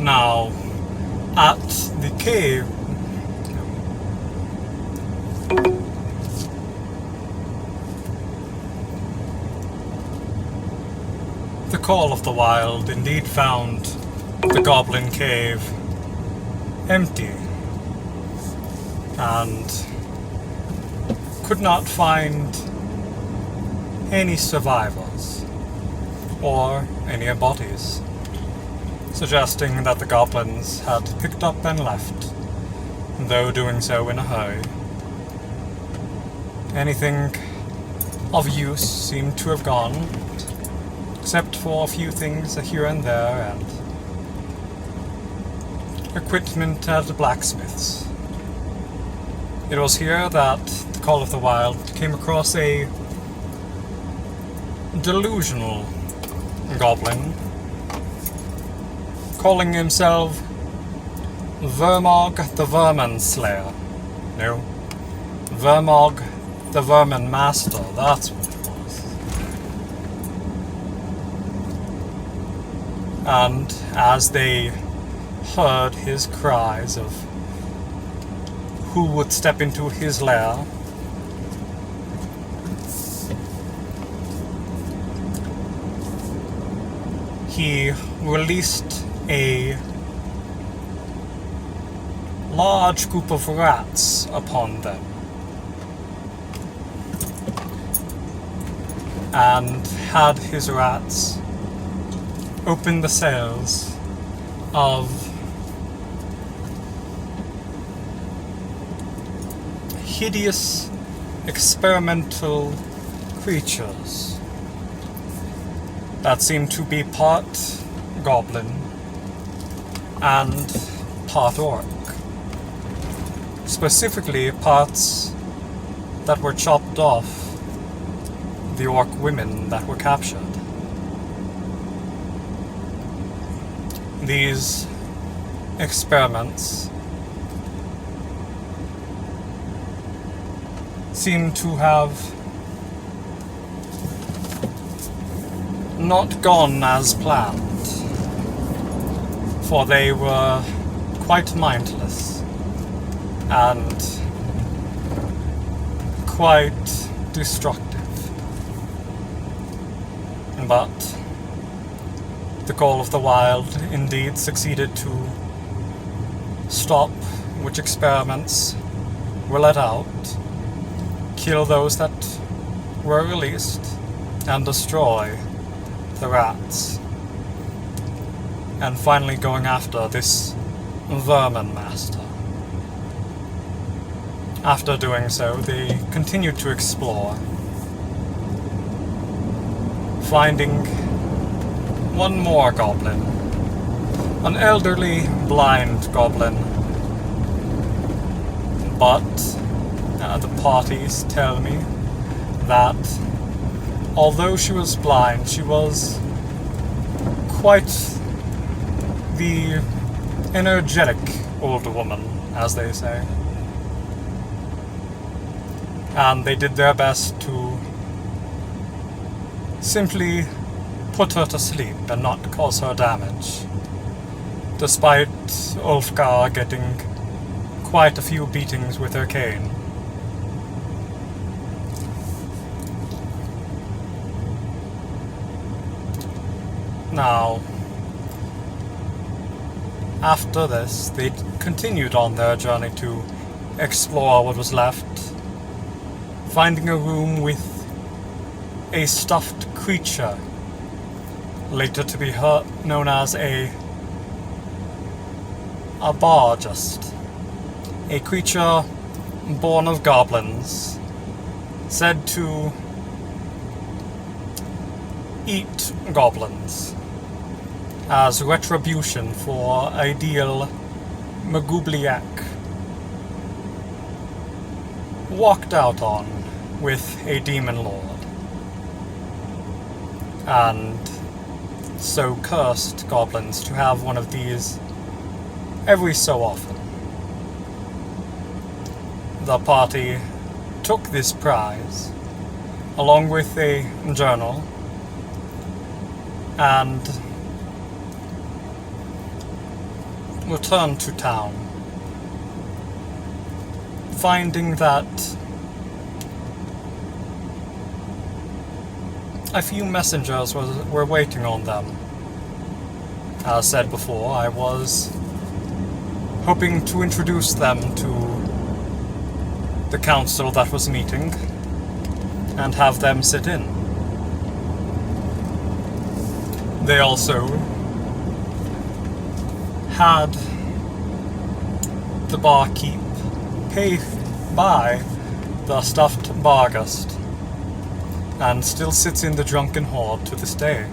Now, at the cave, the Call of the Wild indeed found the Goblin Cave empty and could not find any survivors or any bodies, suggesting that the goblins had picked up and left, though doing so in a hurry. Anything of use seemed to have gone, except for a few things here and there and equipment at the blacksmiths. It was here that the Call of the Wild came across a delusional goblin calling himself Vermog the Vermin Slayer. No, Vermog the Vermin Master, that's what it was. And as they heard his cries of who would step into his lair, he released a large group of rats upon them and had his rats open the cells of hideous experimental creatures that seemed to be part goblin and part orc. Specifically, parts that were chopped off the orc women that were captured. These experiments seem to have not gone as planned, for they were quite mindless and quite destructive. But the Call of the Wild indeed succeeded to stop which experiments were let out, kill those that were released, and destroy the rats. And finally going after this Vermin Master. After doing so, they continued to explore, finding one more goblin, an elderly blind goblin, but the parties tell me that although she was blind, she was quite the energetic old woman, as they say. And they did their best to simply put her to sleep and not cause her damage, despite Ulfgar getting quite a few beatings with her cane. Now, after this, they continued on their journey to explore what was left, finding a room with a stuffed creature, later to be known as a Bargist, a creature born of goblins, said to eat goblins as retribution for ideal Magubliak walked out on with a demon lord, and so cursed goblins to have one of these every so often. The party took this prize, along with a journal, and returned to town, finding that a few messengers were waiting on them. As said before, I was hoping to introduce them to the council that was meeting and have them sit in. They also had the barkeep buy the stuffed Barghest, and still sits in the drunken horde to this day.